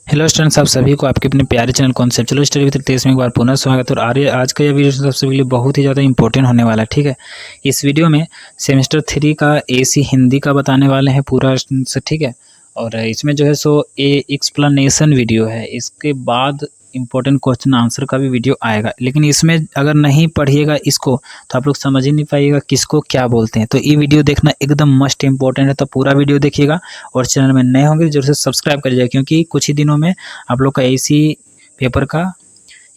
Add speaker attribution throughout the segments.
Speaker 1: Hello students, आप सभी को आपके अपने प्यारे channel conceptual study with Ritesh में एक बार पुनः स्वागत है। और आज का यह वीडियो सबसे पहले बहुत ही ज़्यादा इंपॉर्टेंट होने वाला है। ठीक है, इस वीडियो में सेमेस्टर 3 का एसी हिंदी का बताने वाले हैं पूरा से। ठीक है, और इसमें जो है सो एक्सप्लेनेशन वीडियो है, इसके बाद इंपॉर्टेंट क्वेश्चन आंसर का भी वीडियो आएगा। लेकिन इसमें अगर नहीं पढ़िएगा इसको तो आप लोग समझ ही नहीं पाइएगा किसको क्या बोलते हैं। तो ये वीडियो देखना एकदम मस्ट इंपॉर्टेंट है, तो पूरा वीडियो देखिएगा। और चैनल में नए होंगे जरूर से सब्सक्राइब करिएगा, क्योंकि कुछ ही दिनों में आप लोग का एसी पेपर का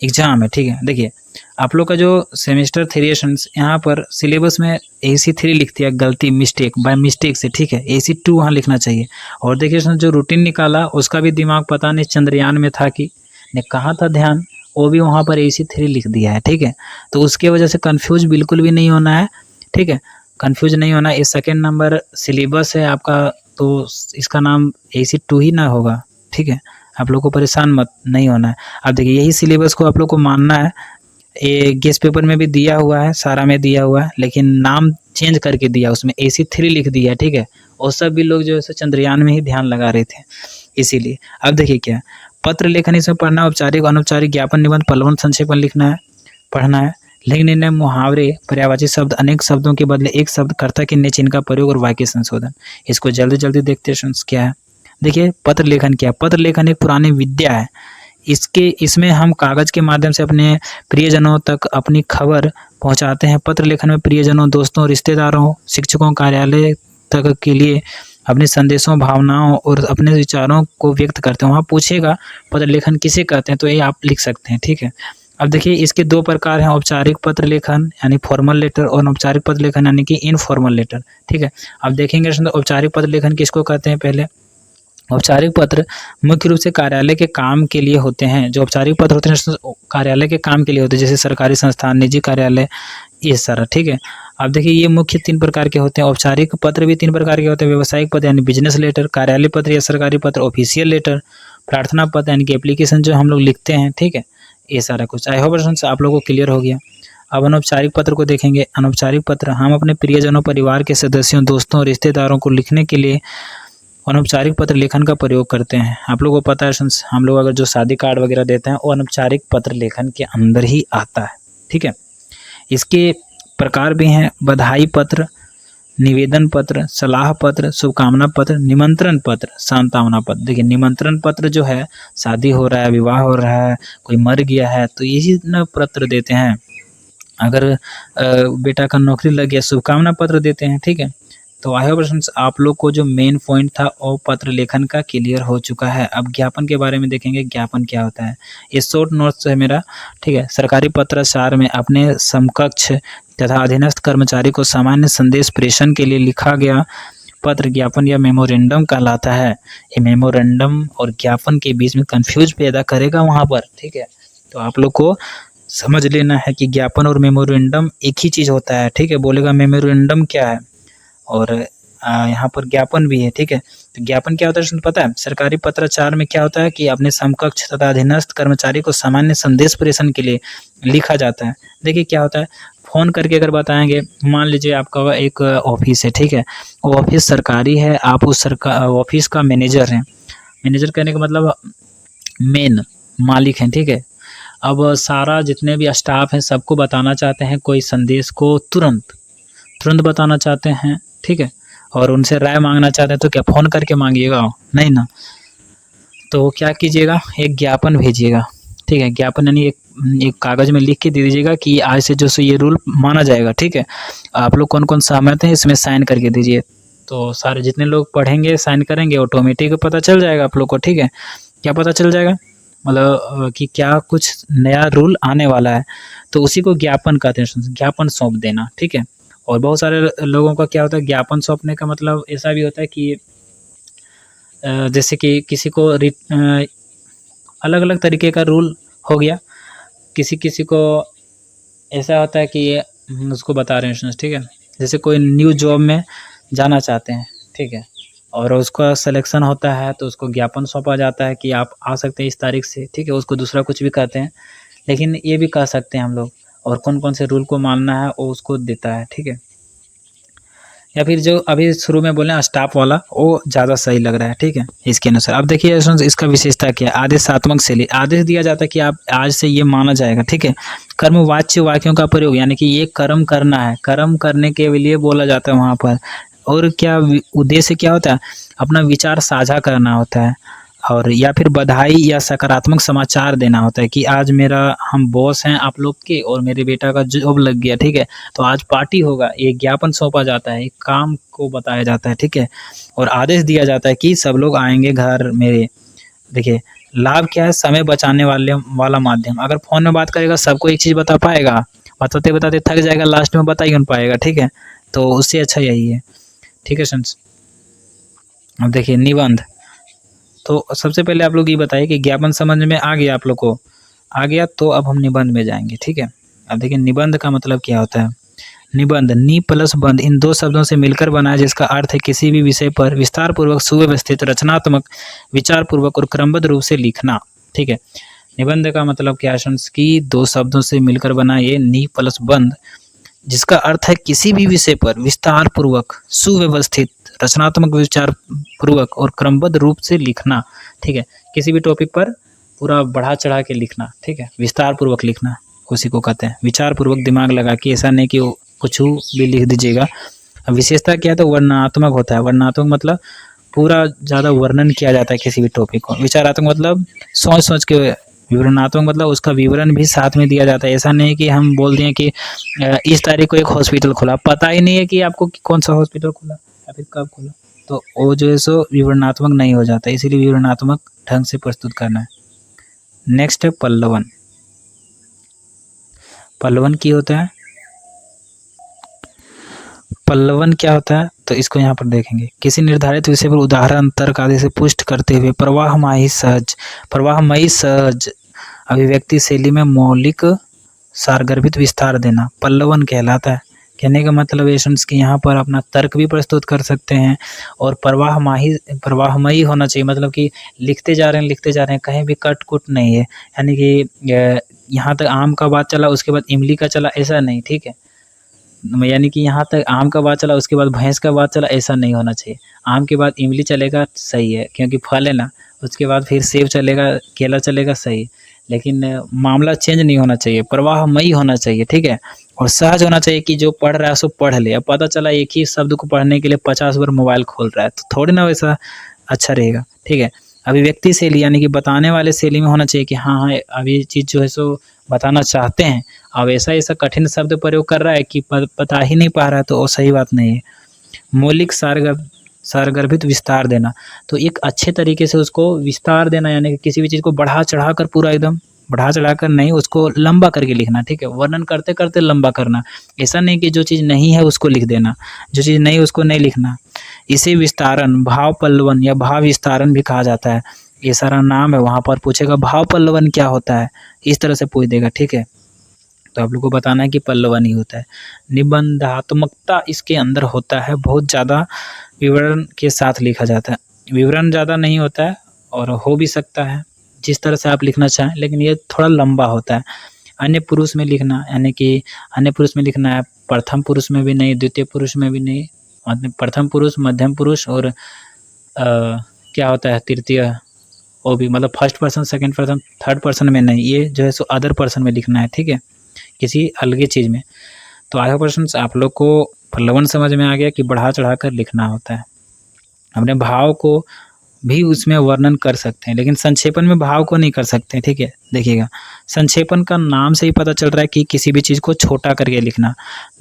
Speaker 1: एग्जाम है। ठीक है, देखिए आप लोग का जो सेमेस्टर 3 यहाँ पर सिलेबस में AC3 लिख दिया, गलती बाय मिस्टेक से। ठीक है, AC2 वहाँ लिखना चाहिए। और देखिए जो रूटीन निकाला उसका भी दिमाग पता नहीं चंद्रयान में था कि ने कहा था ध्यान, वो भी वहाँ पर AC3 लिख दिया है। ठीक है, तो उसके वजह से कंफ्यूज बिल्कुल भी नहीं होना है। ठीक है, कंफ्यूज नहीं होना। ये सेकेंड नंबर सिलेबस है आपका, तो इसका नाम AC2 ही ना होगा। ठीक है, आप लोग को परेशान मत नहीं होना है। अब देखिए यही सिलेबस को आप लोग को मानना है। ये गेस्ट पेपर में भी दिया हुआ है, सारा में दिया हुआ है, लेकिन नाम चेंज करके दिया, उसमें AC3 लिख दिया। ठीक है, और सब भी लोग जो है चंद्रयान में ही ध्यान लगा रहे थे, इसीलिए। अब देखिए क्या पत्र लेखन इसमें पढ़ना, औपचारिक अनौपचारिक ज्ञापन निबंध पलवन संक्षेपण लिखना है, पढ़ना है। लिंग निर्णय, मुहावरे, पर्यायवाची शब्द, अनेक शब्दों के बदले एक शब्द, कर्ता के चिन्ह का प्रयोग और वाक्य संशोधन। इसको जल्दी जल्दी देखते हैं क्या है। देखिए पत्र लेखन क्या है। पत्र लेखन एक पुरानी विद्या है। इसमें हम कागज के माध्यम से अपने प्रियजनों तक अपनी खबर पहुंचाते हैं। पत्र लेखन में प्रियजनों, दोस्तों, रिश्तेदारों, शिक्षकों, कार्यालय तक के लिए अपने संदेशों, भावनाओं और अपने विचारों को व्यक्त करते हैं। वहाँ पूछेगा पत्र लेखन किसे कहते हैं, तो ये आप लिख सकते हैं। ठीक है, अब देखिए इसके दो प्रकार हैं, औपचारिक पत्र लेखन यानी फॉर्मल लेटर और अनौपचारिक पत्र लेखन यानी कि इनफॉर्मल लेटर। ठीक है, अब देखेंगे औपचारिक पत्र लेखन किसको कहते हैं। पहले औपचारिक पत्र मुख्य रूप से कार्यालय के काम के लिए होते हैं। जो औपचारिक पत्र होते हैं कार्यालय के काम के लिए होते हैं, जैसे सरकारी संस्थान, निजी कार्यालय, ये सारा। ठीक है, अब देखिए ये मुख्य 3 प्रकार के होते हैं। औपचारिक पत्र भी 3 प्रकार के होते हैं। व्यावसायिक पत्र यानी बिजनेस लेटर, कार्यालय पत्र या सरकारी पत्र, ऑफिशियल लेटर, प्रार्थना पत्र यानी कि एप्लीकेशन जो हम लोग लिखते हैं। ठीक है, ये सारा कुछ। आई होप आप लोगों को क्लियर हो गया। अब अनौपचारिक पत्र को देखेंगे। अनौपचारिक पत्र हम अपने प्रियजनों, परिवार के सदस्यों, दोस्तों, रिश्तेदारों को लिखने के लिए अनौपचारिक पत्र लेखन का प्रयोग करते हैं। आप लोगों को पता है हम लोग अगर जो शादी कार्ड वगैरह देते हैं वो अनौपचारिक पत्र लेखन के अंदर ही आता है। ठीक है, इसके प्रकार भी हैं बधाई पत्र, निवेदन पत्र, सलाह पत्र, शुभकामना पत्र, निमंत्रण पत्र, सांत्वना पत्र। देखिए निमंत्रण पत्र जो है, शादी हो रहा है, विवाह हो रहा है, कोई मर गया है, तो यही न पत्र देते हैं। अगर बेटा का नौकरी लग गया, शुभकामना पत्र देते हैं। ठीक है, तो आई होप आप लोग को जो मेन पॉइंट था वो पत्र लेखन का क्लियर हो चुका है। अब ज्ञापन के बारे में देखेंगे, ज्ञापन क्या होता है। ये शॉर्ट नोट्स है मेरा। ठीक है, सरकारी पत्राचार में अपने समकक्ष तथा अधीनस्थ कर्मचारी को सामान्य संदेश प्रेषण के लिए लिखा गया पत्र ज्ञापन या मेमोरेंडम कहलाता है। ये मेमोरेंडम और ज्ञापन के बीच में कंफ्यूज पैदा करेगा वहाँ पर। ठीक है, तो आप लोग को समझ लेना है कि ज्ञापन और मेमोरेंडम एक ही चीज़ होता है। ठीक है, बोलेगा मेमोरेंडम क्या है और यहाँ पर ज्ञापन भी है। ठीक है, तो ज्ञापन क्या होता है पता है। सरकारी पत्राचार में क्या होता है कि अपने समकक्ष तथा अधीनस्थ कर्मचारी को सामान्य संदेश प्रेषण के लिए लिखा जाता है। देखिए क्या होता है, फ़ोन करके अगर बताएंगे, मान लीजिए आपका एक ऑफिस है। ठीक है, वो ऑफिस सरकारी है, आप उस ऑफिस का मैनेजर हैं। मैनेजर कहने का मतलब मेन मालिक हैं। ठीक है, अब सारा जितने भी स्टाफ हैं सबको बताना चाहते हैं कोई संदेश को तुरंत बताना चाहते हैं। ठीक है, और उनसे राय मांगना चाहते हैं, तो क्या फ़ोन करके मांगिएगा? नहीं ना, तो क्या कीजिएगा, एक ज्ञापन भेजिएगा। ठीक है, ज्ञापन यानी एक कागज़ में लिख के दे दीजिएगा कि आज से जो सो ये रूल माना जाएगा। ठीक है, आप लोग कौन कौन सहमत हैं इसमें साइन करके दीजिए। तो सारे जितने लोग पढ़ेंगे साइन करेंगे, ऑटोमेटिक पता चल जाएगा आप लोग को। ठीक है, क्या पता चल जाएगा, मतलब कि क्या कुछ नया रूल आने वाला है, तो उसी को ज्ञापन कहते हैं, ज्ञापन सौंप देना। ठीक है, और बहुत सारे लोगों का क्या होता है, ज्ञापन सौंपने का मतलब ऐसा भी होता है कि जैसे कि किसी को अलग अलग तरीके का रूल हो गया। किसी को ऐसा होता है कि उसको बता रहे हैं। ठीक है, जैसे कोई न्यू जॉब में जाना चाहते हैं। ठीक है, और उसका सिलेक्शन होता है तो उसको ज्ञापन सौंपा जाता है कि आप आ सकते हैं इस तारीख से। ठीक है, उसको दूसरा कुछ भी कहते हैं, लेकिन ये भी कह सकते हैं हम लोग। और कौन कौन से रूल को मानना है वो उसको देता है। ठीक है, या फिर जो अभी शुरू में बोले स्टाफ वाला वो ज़्यादा सही लग रहा है, ठीक है इसके अनुसार। अब देखिए इसका विशेषता क्या है, आदेशात्मक शैली। आदेश दिया जाता है कि आप आज से ये माना जाएगा, ठीक है। कर्मवाच्य वाक्यों का प्रयोग, यानी कि ये कर्म करना है, कर्म करने के लिए बोला जाता है वहाँ पर। और क्या उद्देश्य क्या होता है, अपना विचार साझा करना होता है। और या फिर बधाई या सकारात्मक समाचार देना होता है कि आज हम बॉस हैं आप लोग के और मेरे बेटा का जॉब लग गया, ठीक है, तो आज पार्टी होगा। एक ज्ञापन सौंपा जाता है, एक काम को बताया जाता है, ठीक है। और आदेश दिया जाता है कि सब लोग आएंगे घर मेरे। देखिए लाभ क्या है, समय बचाने वाला माध्यम। अगर फ़ोन में बात करेगा सबको एक चीज़ बता पाएगा, बताते बताते थक जाएगा, लास्ट में बता ही नहीं पाएगा, ठीक है। तो उससे अच्छा यही है, ठीक है फ्रेंड्स। अब देखिए निबंध। तो सबसे पहले आप लोग ये बताइए कि ज्ञापन समझ में आ गया आप लोग को, आ गया तो अब हम निबंध में जाएंगे, ठीक है। अब देखिए निबंध का मतलब क्या होता है। निबंध नी प्लस बंध इन दो शब्दों से मिलकर बना है, जिसका अर्थ है किसी भी विषय पर विस्तार पूर्वक, सुव्यवस्थित, रचनात्मक, विचार पूर्वक और क्रमबद्ध रूप से लिखना, ठीक है। निबंध का मतलब क्या है कि दो शब्दों से मिलकर बना ये नी प्लस बंध, जिसका अर्थ है किसी भी विषय पर विस्तार पूर्वक, सुव्यवस्थित, रचनात्मक, विचार पूर्वक और क्रमबद्ध रूप से लिखना, ठीक है। किसी भी टॉपिक पर पूरा बढ़ा चढ़ा के लिखना, ठीक है, विस्तार पूर्वक लिखना उसी को कहते हैं। विचार पूर्वक दिमाग लगा के, ऐसा नहीं कि कुछ भी लिख दीजिएगा। विशेषता क्या है, तो वर्णनात्मक होता है। वर्णनात्मक मतलब पूरा ज़्यादा वर्णन किया जाता है किसी भी टॉपिक को। विचारात्मक मतलब सोच सोच के। विवरणात्मक मतलब उसका विवरण भी साथ में दिया जाता है। ऐसा नहीं कि हम बोल दें कि इस तारीख को एक हॉस्पिटल खुला, पता ही नहीं है कि आपको कौन सा हॉस्पिटल खुला या फिर कब खुला, तो वो जो है सो विवरणात्मक नहीं हो जाता, इसीलिए विवरणात्मक ढंग से प्रस्तुत करना है। नेक्स्ट है पल्लवन। पल्लवन क्या होता है, पल्लवन क्या होता है, तो इसको यहाँ पर देखेंगे। किसी निर्धारित विषय पर उदाहरण, तर्क आदि से पुष्ट करते हुए प्रवाहमयी सहज अभिव्यक्ति शैली में मौलिक सारगर्भित विस्तार देना पल्लवन कहलाता है। कहने का मतलब ये कि यहाँ पर अपना तर्क भी प्रस्तुत कर सकते हैं और प्रवाहमयी होना चाहिए, मतलब कि लिखते जा रहे हैं, कहीं भी कट कुट नहीं है। यानी कि यहाँ तक आम का बात चला, उसके बाद इमली का चला, ऐसा नहीं, ठीक है। यानी कि यहाँ तक आम का बात चला, उसके बाद भैंस का बात चला, ऐसा नहीं होना चाहिए। आम के बाद इमली चलेगा, सही है, क्योंकि फल है ना। उसके बाद फिर सेब चलेगा, केला चलेगा, सही। लेकिन मामला चेंज नहीं होना चाहिए, प्रवाहमयी होना चाहिए, ठीक है। और सहज होना चाहिए कि जो पढ़ रहा है सो पढ़ ले। अब पता चला एक ही शब्द को पढ़ने के लिए 50 बार मोबाइल खोल रहा है, तो थोड़ी ना वैसा अच्छा रहेगा, ठीक है। अभिव्यक्ति शैली यानी कि बताने वाले शैली में होना चाहिए कि हाँ अब ये चीज़ जो है सो बताना चाहते हैं, अब ऐसा कठिन शब्द प्रयोग कर रहा है कि बता ही नहीं पा रहा है, तो वो सही बात नहीं है। मौलिक सारगर्भित विस्तार देना, तो एक अच्छे तरीके से उसको विस्तार देना, यानी कि किसी भी चीज़ को बढ़ा चढ़ा कर, पूरा एकदम बढ़ा चढ़ा कर नहीं, उसको लंबा करके लिखना, ठीक है। वर्णन करते करते लंबा करना, ऐसा नहीं कि जो चीज़ नहीं है उसको लिख देना, जो चीज़ नहीं उसको नहीं लिखना। इसे विस्तारन, भाव पल्लवन या भाव विस्तारन भी कहा जाता है। ये सारा नाम है, वहाँ पर पूछेगा भाव पल्लवन क्या होता है, इस तरह से पूछ देगा, ठीक है। तो आप लोग को बताना है कि पल्लवन ही होता है। निबंधात्मकता इसके अंदर होता है, बहुत ज़्यादा विवरण के साथ लिखा जाता है। विवरण ज़्यादा नहीं होता है और हो भी सकता है जिस तरह से आप लिखना चाहें, लेकिन ये थोड़ा लंबा होता है। अन्य पुरुष में लिखना, यानी कि अन्य पुरुष में लिखना है, प्रथम पुरुष में भी नहीं, द्वितीय पुरुष में भी नहीं, प्रथम पुरुष, मध्यम पुरुष और क्या होता है तृतीय, वो भी मतलब first person, second person, third person में नहीं, ये जो है सो अदर पर्सन में लिखना है, ठीक है, किसी अलग चीज़ में। तो आगे प्रश्न आप लोग को पल्लवन समझ में आ गया कि बढ़ा चढ़ा कर लिखना होता है। अपने भाव को भी उसमें वर्णन कर सकते हैं, लेकिन संक्षेपण में भाव को नहीं कर सकते, ठीक है। देखिएगा संक्षेपण का नाम से ही पता चल रहा है कि किसी भी चीज़ को छोटा करके लिखना।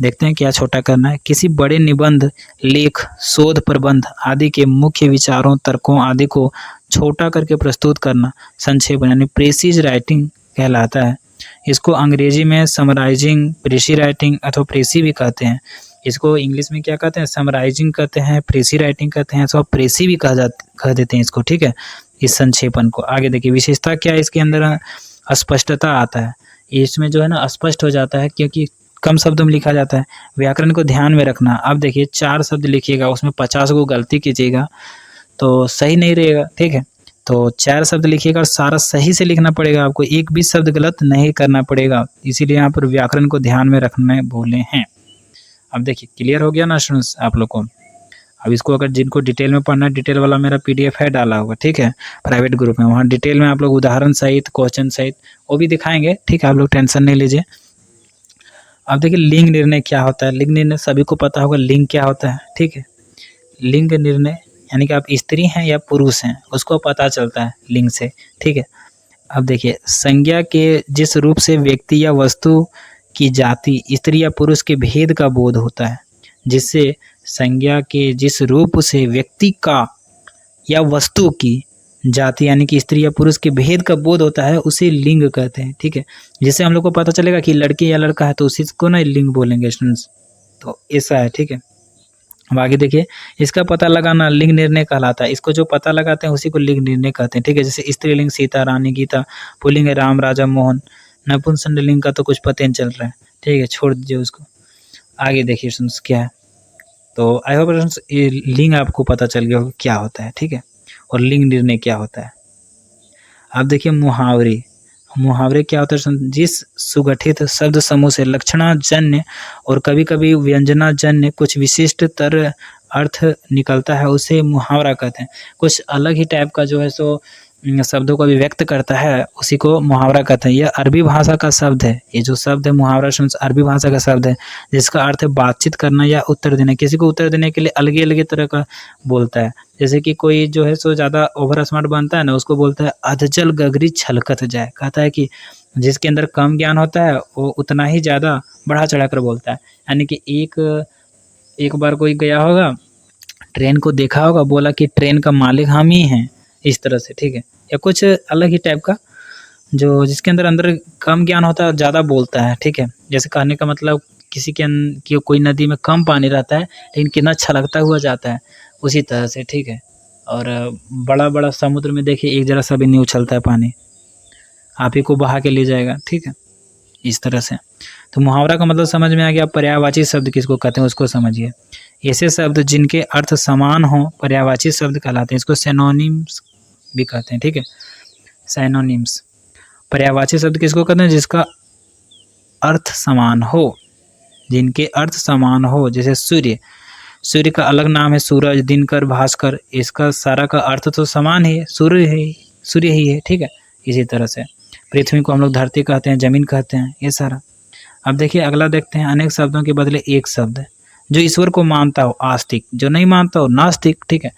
Speaker 1: देखते हैं क्या छोटा करना है। किसी बड़े निबंध, लेख, शोध प्रबंध आदि के मुख्य विचारों, तर्कों आदि को छोटा करके प्रस्तुत करना संक्षेपण यानी प्रेसिज राइटिंग कहलाता है। इसको अंग्रेजी में समराइजिंग, प्रेसी राइटिंग अथवा प्रेसी भी कहते हैं। इसको इंग्लिश में क्या कहते हैं, समराइजिंग कहते हैं, प्रेसी राइटिंग कहते हैं, अथवा प्रेसी भी कह देते हैं इसको, ठीक है, इस संक्षेपण को। आगे देखिए विशेषता क्या है, इसके अंदर स्पष्टता आता है। इसमें जो है ना स्पष्ट हो जाता है क्योंकि कम शब्दों में लिखा जाता है। व्याकरण को ध्यान में रखना। अब देखिए 4 शब्द लिखिएगा, उसमें 50 को गलती कीजिएगा तो सही नहीं रहेगा, ठीक है। तो 4 शब्द लिखिएगा और सारा सही से लिखना पड़ेगा आपको, एक भी शब्द गलत नहीं करना पड़ेगा, इसीलिए यहाँ पर व्याकरण को ध्यान में रखने बोले हैं। अब देखिए क्लियर हो गया ना स्टूडेंट्स आप लोग को। अब इसको अगर जिनको डिटेल में पढ़ना है, डिटेल वाला मेरा PDF है डाला हुआ, ठीक है, प्राइवेट ग्रुप में, वहाँ डिटेल में आप लोग उदाहरण सहित क्वेश्चन सहित वो भी दिखाएंगे, ठीक है, आप लोग टेंशन नहीं लीजिए। अब देखिए लिंग निर्णय क्या होता है। लिंग निर्णय सभी को पता होगा लिंग क्या होता है, ठीक है। लिंग निर्णय यानी कि आप स्त्री हैं या पुरुष हैं उसको पता चलता है लिंग से, ठीक है। अब देखिए संज्ञा के जिस रूप से व्यक्ति या वस्तु की जाति स्त्री या पुरुष के भेद का बोध होता है, जिससे संज्ञा के जिस रूप से व्यक्ति का या वस्तु की जाति यानी कि स्त्री या पुरुष के भेद का बोध होता है उसे लिंग कहते हैं, ठीक है। जिससे हम लोग को पता चलेगा कि लड़की या लड़का है तो उसी को ना लिंग बोलेंगे स्टूडेंट्स, तो ऐसा है, ठीक है। अब आगे देखिए इसका पता लगाना लिंग निर्णय कहलाता है। इसको जो पता लगाते हैं उसी को लिंग निर्णय कहते हैं, ठीक है। जैसे स्त्रीलिंग सीता, रानी, गीता, पुल्लिंग है राम, राजा, मोहन, नपुंसकलिंग का तो कुछ पता नहीं चल रहा है, ठीक है, छोड़ दीजिए उसको। आगे देखिए स्टूडेंट्स क्या है, तो आई होप स्टूडेंट्स ये लिंग आपको पता चल गया होगा क्या होता है, ठीक है, और लिंग निर्णय क्या होता है। अब देखिए मुहावरे। मुहावरे क्या होता है, जिस सुगठित शब्द समूह से लक्षणाजन्य और कभी कभी व्यंजनाजन्य कुछ विशिष्ट तर अर्थ निकलता है उसे मुहावरा कहते हैं। कुछ अलग ही टाइप का जो है सो शब्दों को अभिव्यक्त करता है उसी को मुहावरा कहते हैं। यह अरबी भाषा का शब्द है। ये जो शब्द है मुहावरा अरबी भाषा का शब्द है जिसका अर्थ है बातचीत करना या उत्तर देना। किसी को उत्तर देने के लिए अलग अलग तरह का बोलता है। जैसे कि कोई जो है सो ज़्यादा ओवर स्मार्ट बनता है ना उसको बोलता है अधजल गगरी छलकत जाए। कहता है कि जिसके अंदर कम ज्ञान होता है वो उतना ही ज़्यादा बढ़ा चढ़ा कर बोलता है। यानी कि एक बार कोई गया होगा ट्रेन को देखा होगा, बोला कि ट्रेन का मालिक हम ही हैं, इस तरह से, ठीक है। या कुछ अलग ही टाइप का जो जिसके अंदर कम ज्ञान होता है ज़्यादा बोलता है, ठीक है। जैसे कहने का मतलब किसी की कोई नदी में कम पानी रहता है लेकिन कितना छलकता हुआ जाता है, उसी तरह से, ठीक है। और बड़ा बड़ा समुद्र में देखिए एक जरा सा भी नहीं उछलता है पानी, आप ही को बहा के ले जाएगा, ठीक है, इस तरह से। तो मुहावरा का मतलब समझ में आ गया। पर्यायवाची शब्द किसको कहते हैं उसको समझिए। ऐसे शब्द जिनके अर्थ समान हो पर्यायवाची शब्द कहलाते हैं। इसको सिनोनिम्स भी कहते हैं, ठीक है, सिनोनिम्स। पर्यायवाची शब्द किसको कहते हैं, जिसका अर्थ समान हो, जिनके अर्थ समान हो। जैसे सूर्य, सूर्य का अलग नाम है सूरज, दिनकर, भास्कर। इसका सारा का अर्थ तो समान ही है, सूर्य ही है, ठीक है। इसी तरह से पृथ्वी को हम लोग धरती कहते हैं, जमीन कहते हैं, ये सारा। अब देखिए अगला देखते हैं। अनेक शब्दों के बदले एक शब्द है। जो ईश्वर को मानता हो आस्तिक, जो नहीं मानता हो नास्तिक, ठीक है।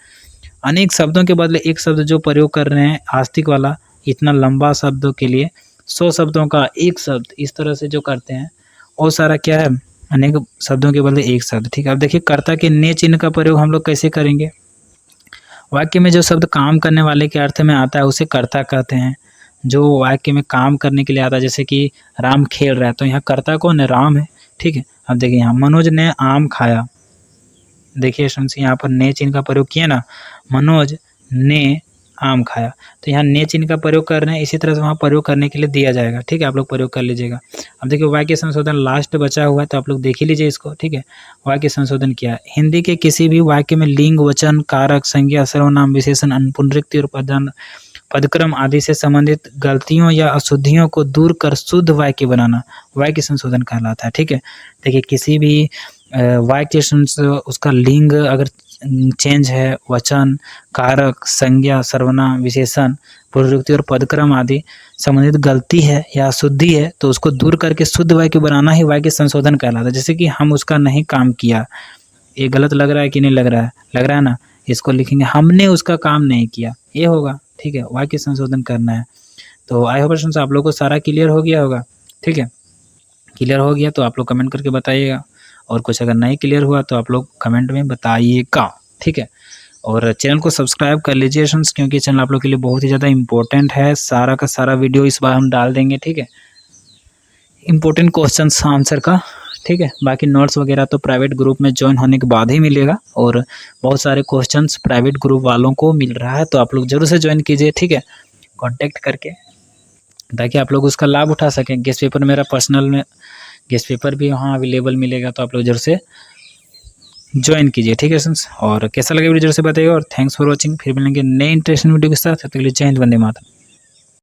Speaker 1: अनेक शब्दों के बदले एक शब्द जो प्रयोग कर रहे हैं आस्तिक वाला, इतना लंबा शब्दों के लिए 100 शब्दों का एक शब्द, इस तरह से जो करते हैं वो सारा क्या है, अनेक शब्दों के बदले एक शब्द, ठीक है। अब देखिए कर्ता के ने चिन्ह का प्रयोग हम लोग कैसे करेंगे। वाक्य में जो शब्द काम करने वाले के अर्थ में आता है उसे कर्ता कहते हैं। जो वाक्य में काम करने के लिए आता है, जैसे कि राम खेल रहा है तो यहाँ कर्ता कौन है, राम है, ठीक है। अब देखिए यहाँ मनोज ने आम खाया, देखिए स्टूडेंट्स यहाँ पर ने चिन्ह का प्रयोग किया ना, मनोज ने आम खाया, तो यहाँ ने चिन्ह का प्रयोग कर रहे हैं। इसी तरह से वहाँ प्रयोग करने के लिए दिया जाएगा, ठीक है, आप लोग प्रयोग कर लीजिएगा। अब देखिए वाक्य संशोधन लास्ट बचा हुआ है तो आप लोग देख ही लीजिए इसको, ठीक है। वाक्य संशोधन क्या है। हिंदी के किसी भी वाक्य में लिंग, वचन, कारक, संज्ञा, सर्वनाम, विशेषण, पुनरुक्ति और पदक्रम आदि से संबंधित गलतियों या अशुद्धियों को दूर कर शुद्ध वाक्य बनाना वाक्य संशोधन कहलाता है, ठीक है। देखिए किसी भी वाक्य उसका लिंग अगर चेंज है, वचन, कारक, संज्ञा, सर्वनाम, विशेषण, पुनरुक्ति और पदक्रम आदि संबंधित गलती है या अशुद्धि है तो उसको दूर करके शुद्ध वाक्य बनाना ही वाक्य संशोधन कहलाता है। जैसे कि हम उसका नहीं काम किया, ये गलत लग रहा है कि नहीं लग रहा है ना, इसको लिखेंगे हमने उसका काम नहीं किया, ये होगा, ठीक है, वाक्य संशोधन करना है। तो आई होप आप लोग को सारा क्लियर हो गया होगा, ठीक है। क्लियर हो गया तो आप लोग कमेंट करके बताइएगा, और कुछ अगर नहीं क्लियर हुआ तो आप लोग कमेंट में बताइएगा, ठीक है। और चैनल को सब्सक्राइब कर लीजिए फ्रेंड्स, क्योंकि चैनल आप लोग के लिए बहुत ही ज़्यादा इंपॉर्टेंट है। सारा का सारा वीडियो इस बार हम डाल देंगे, ठीक है, इंपॉर्टेंट क्वेश्चन आंसर का, ठीक है। बाकी नोट्स वगैरह तो प्राइवेट ग्रुप में ज्वाइन होने के बाद ही मिलेगा, और बहुत सारे क्वेश्चंस प्राइवेट ग्रुप वालों को मिल रहा है, तो आप लोग जरूर से ज्वाइन कीजिए, ठीक है, कांटेक्ट करके, ताकि आप लोग उसका लाभ उठा सकें। गेस्ट पेपर मेरा पर्सनल में गेस्ट पेपर भी वहाँ अवेलेबल मिलेगा, तो आप लोग जरूर से ज्वाइन कीजिए, ठीक है फ्रेंड्स। और कैसा लगे वीडियो जरूर से बताइएगा, और थैंक्स फॉर वॉचिंग। फिर मिलेंगे नए इंटरेस्टिंग वीडियो के साथ, तब तक के लिए जय हिंद, वंदे मातरम।